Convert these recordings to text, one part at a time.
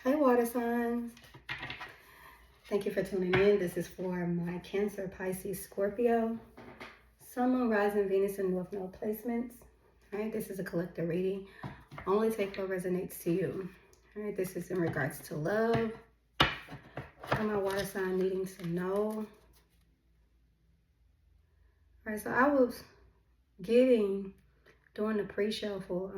Hey, water signs. Thank you for tuning in. This is for my Cancer, Pisces, Scorpio, Sun, Moon, Rising, Venus, and North Node placements. All right, this is a collective reading. Only take what resonates to you. All right, this is in regards to love. For my water sign needing to know. All right, so I was doing the pre-show for,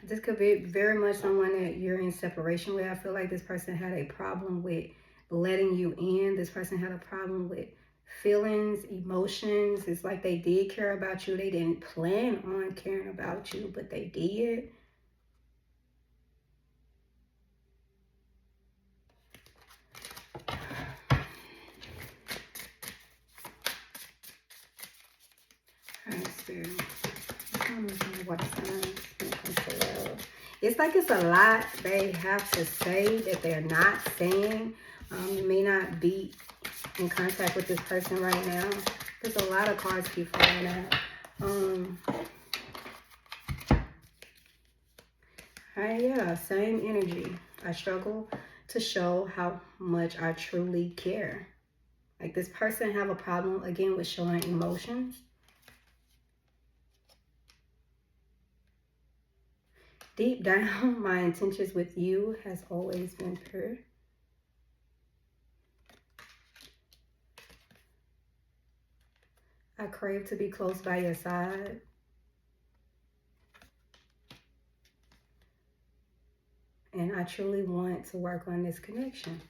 this could be very much someone that you're in separation with. I feel like this person had a problem with letting you in. This person had a problem with feelings, emotions. It's like they did care about you. They didn't plan on caring about you, but they did. All right, Spirit. What signs when it comes to love? It's like it's a lot they have to say that they're not saying. You may not be in contact with this person right now. There's a lot of cards keep falling out. Yeah, same energy. I struggle to show how much I truly care. Like this person have a problem again with showing emotions. Deep down, my intentions with you has always been pure. I crave to be close by your side. And I truly want to work on this connection.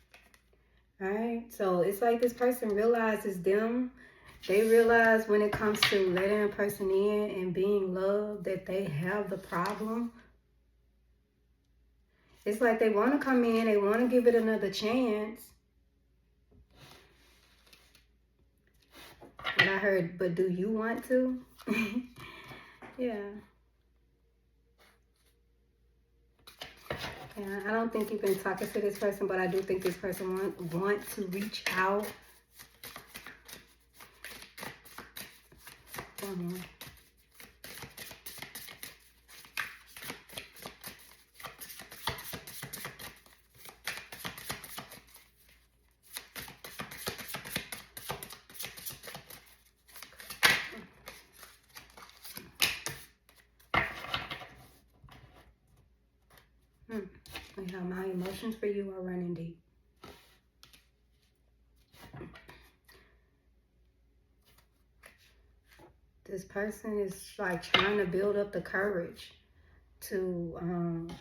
All right, so it's like this person realizes them. They realize when it comes to letting a person in and being loved that they have the problem. It's like they want to come in, they want to give it another chance. But I heard, but do you want to? Yeah. Yeah, I don't think you've been talking to this person, but I do think this person want to reach out. One more. Yeah, my emotions for you are running deep. This person is like trying to build up the courage to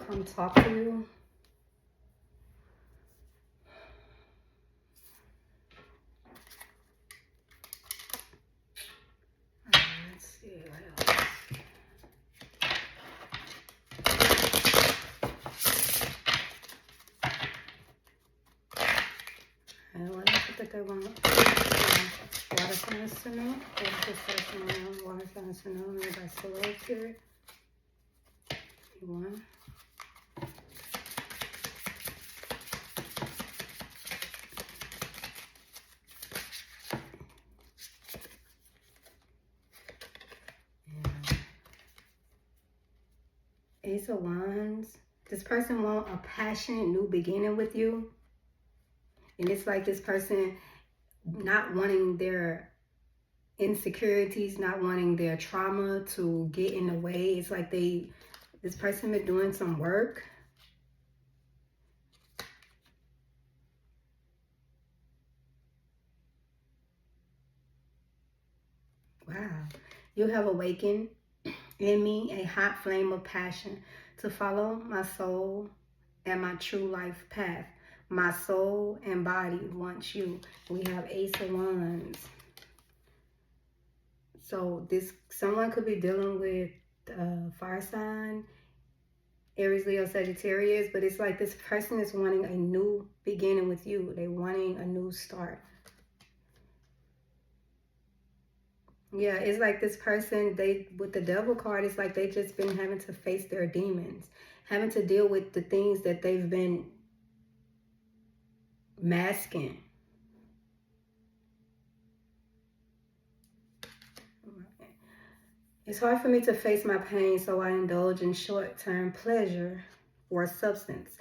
come talk to you. Let's see what else. And what else that they want? Water signs to know. What's this person want? Water signs to know. Everybody still love spirit. One. Ace of Wands. This person wants a passionate new beginning with you. And it's like this person not wanting their insecurities, not wanting their trauma to get in the way. It's like this person been doing some work. Wow. You have awakened in me a hot flame of passion to follow my soul and my true life path. My soul and body wants you. We have Ace of Wands. So someone could be dealing with fire sign, Aries, Leo, Sagittarius, but it's like this person is wanting a new beginning with you. They're wanting a new start. Yeah, it's like this person, with the Devil card, it's like they've just been having to face their demons, having to deal with the things that they've been masking. It's hard for me to face my pain, so I indulge in short-term pleasure. or substance.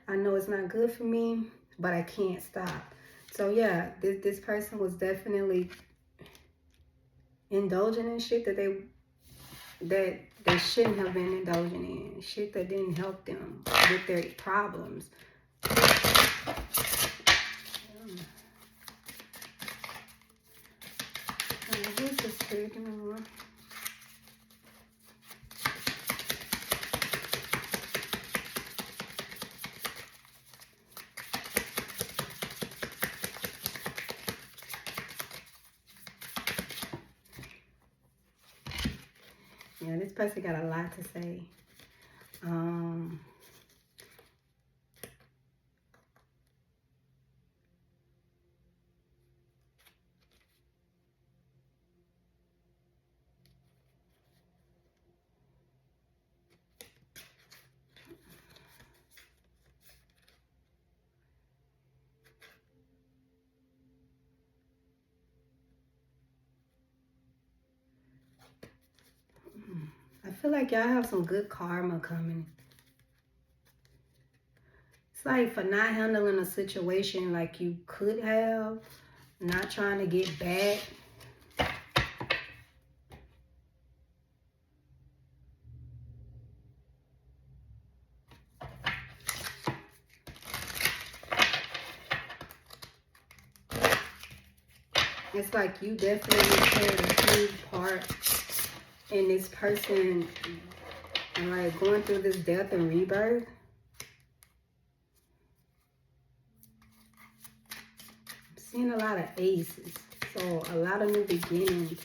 I know it's not good for me, but I can't stop. So yeah, this person was definitely indulging in shit that they shouldn't have been indulging in. Shit that didn't help them with their problems. Who's this spirit? Give me more. Yeah, this person got a lot to say. I feel like y'all have some good karma coming. It's like for not handling a situation like you could have, not trying to get back. It's like you definitely played a huge part in this person, like going through this death and rebirth. I'm seeing a lot of aces, so a lot of new beginnings.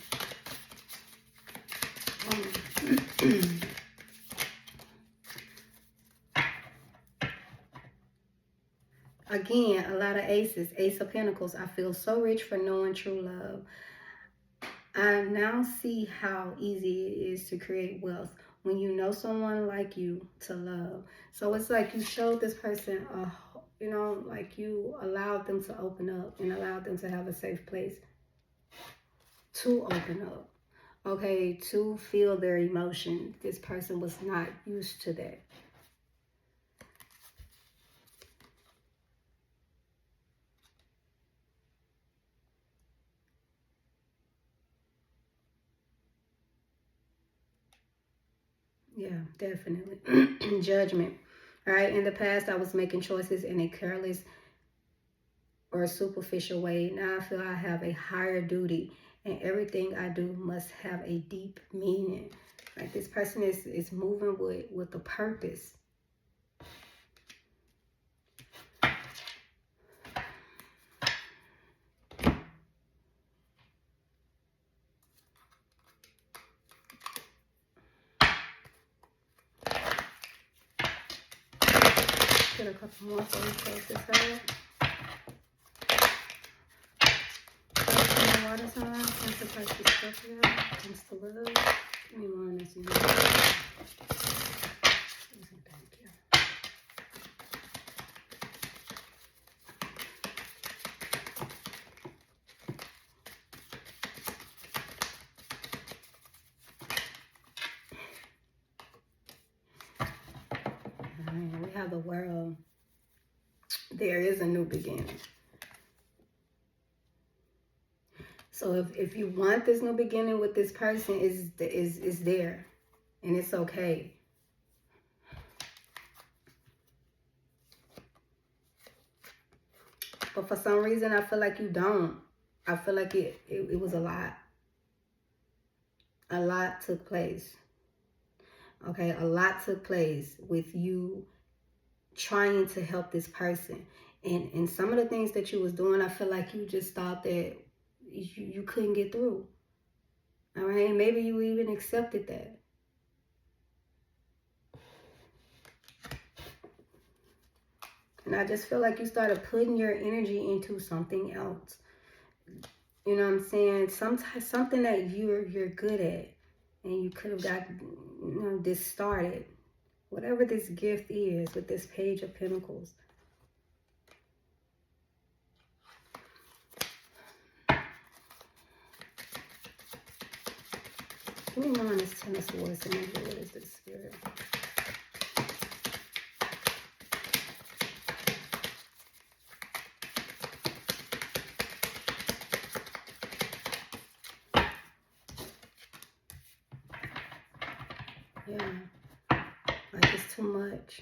Again, a lot of aces. Ace of Pentacles. I feel so rich for knowing true love. I now see how easy it is to create wealth when you know someone like you to love. So it's like you showed this person, you know, like you allowed them to open up and allowed them to have a safe place to open up. Okay, to feel their emotion. This person was not used to that. Yeah, definitely. Judgment. All right, in the past, I was making choices in a careless or superficial way. Now I feel I have a higher duty, and everything I do must have a deep meaning. Like this person is moving with a purpose. Get a couple more for we close this out. Water sign, Cancer, Pisces, Scorpio, comes to love. Give me more on this. Thank you. Right, we have the World. There is a new beginning. So if you want this new beginning with this person, is there, and it's okay. But for some reason, I feel like you don't. I feel like it was a lot. A lot took place. Okay, a lot took place with you trying to help this person. And some of the things that you was doing, I feel like you just thought that you couldn't get through. All right, and maybe you even accepted that. And I just feel like you started putting your energy into something else. You know what I'm saying? Something that you're good at, and you could have got, you know, this started. Whatever this gift is with this Page of Pentacles. Give me more on this Ten of Swords. What is this, Spirit? too much.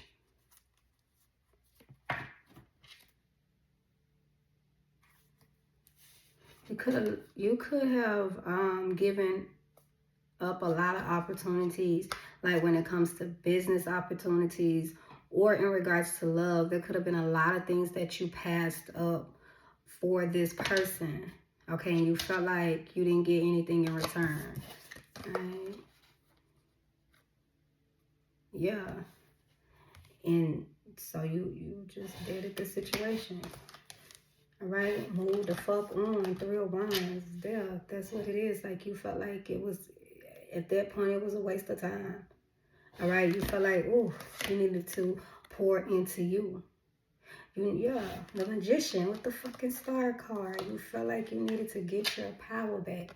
You could have given up a lot of opportunities, like when it comes to business opportunities or in regards to love. There could have been a lot of things that you passed up for this person, okay, and you felt like you didn't get anything in return, right? Yeah, and so you just dated the situation. All right, move the fuck on. 3 of Wands. Yeah, that's what it is. Like, you felt like it was, at that point, it was a waste of time. All right, you felt like, oh, you needed to pour into you. Yeah, the Magician with the fucking Star card. You felt like you needed to get your power back.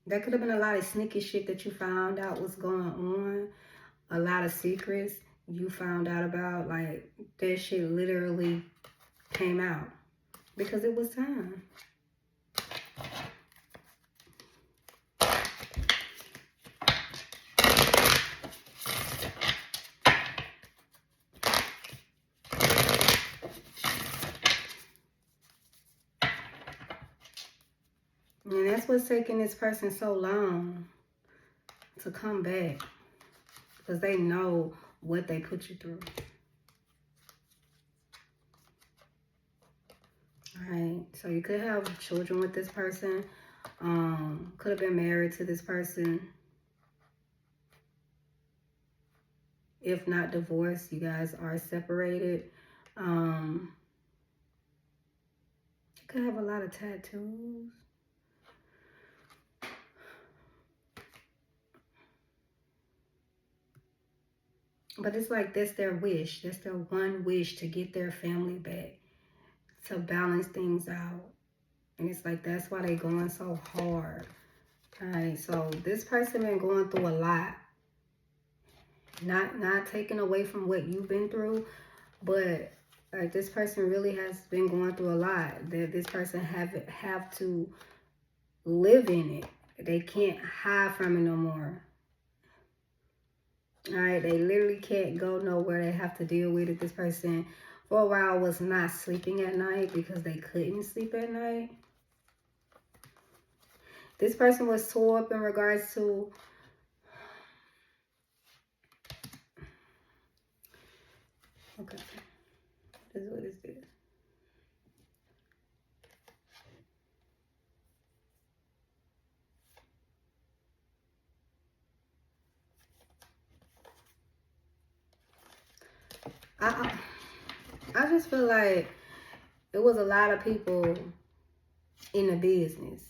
There could have been a lot of sneaky shit that you found out was going on. A lot of secrets you found out about. Like, that shit literally came out because it was time. And that's what's taking this person so long to come back. Because they know what they put you through. Alright, so you could have children with this person. Could have been married to this person. If not divorced, you guys are separated. You could have a lot of tattoos. But it's like that's their wish. That's their one wish, to get their family back, to balance things out. And it's like that's why they're going so hard. Alright, so this person been going through a lot. Not taking away from what you've been through, but like this person really has been going through a lot. That this person have to live in it. They can't hide from it no more. Alright, they literally can't go nowhere. They have to deal with it. This person for a while was not sleeping at night because they couldn't sleep at night. This person was tore up in regards to okay. What is this? I just feel like it was a lot of people in the business.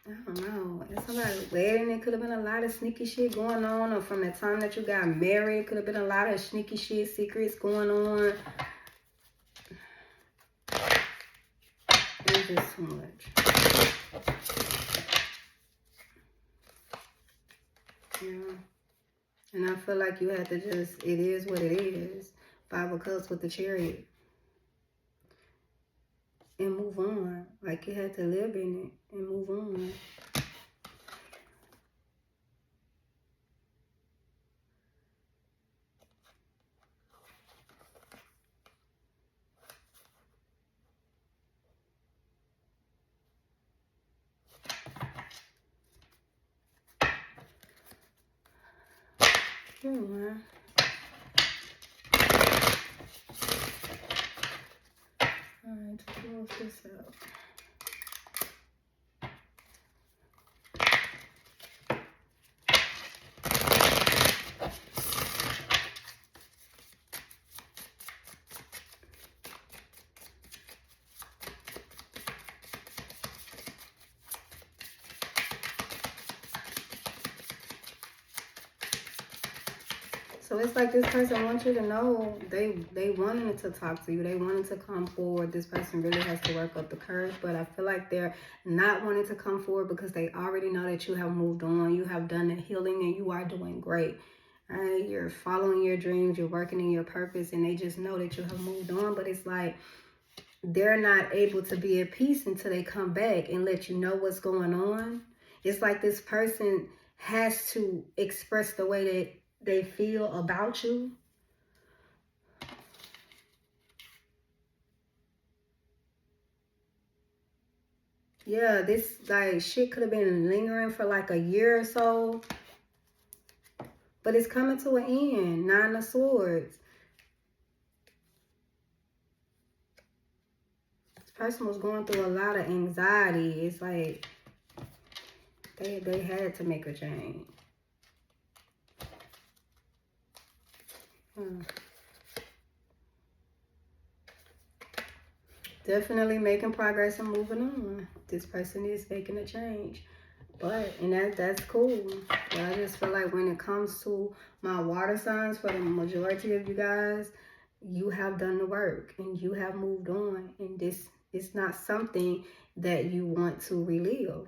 I don't know. It's somebody's wedding. It could have been a lot of sneaky shit going on. Or from the time that you got married, it could have been a lot of sneaky shit, secrets going on. It's just too much. Yeah. And I feel like you have to just, it is what it is. 5 of Cups with the Chariot. And move on. Like you had to live in it and move on. Man. Alright, to close this out. So it's like this person wants you to know they wanted to talk to you. They wanted to come forward. This person really has to work up the courage. But I feel like they're not wanting to come forward because they already know that you have moved on. You have done the healing and you are doing great. All right? You're following your dreams. You're working in your purpose. And they just know that you have moved on. But it's like they're not able to be at peace until they come back and let you know what's going on. It's like this person has to express the way that they feel about you. Yeah, this like shit could have been lingering for like a year or so. But it's coming to an end. 9 of Swords. This person was going through a lot of anxiety. It's like they had to make a change. Definitely making progress and moving on. This person is making a change. But, and that's cool. But I just feel like when it comes to my water signs, for the majority of you guys, you have done the work and you have moved on. And this is not something that you want to relive,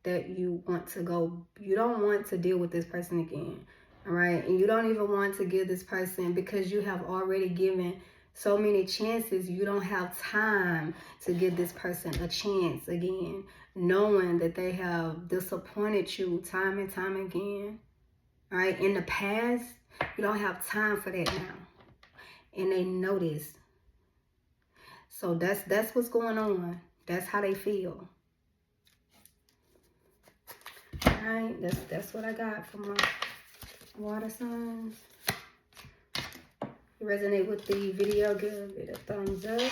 that you want to go, you don't want to deal with this person again. All right. And you don't even want to give this person, because you have already given so many chances, you don't have time to give this person a chance again, knowing that they have disappointed you time and time again. All right. In the past, you don't have time for that now. And they know this. So that's what's going on. That's how they feel. All right. That's what I got for my water signs. If you resonate with the video, give it a thumbs up.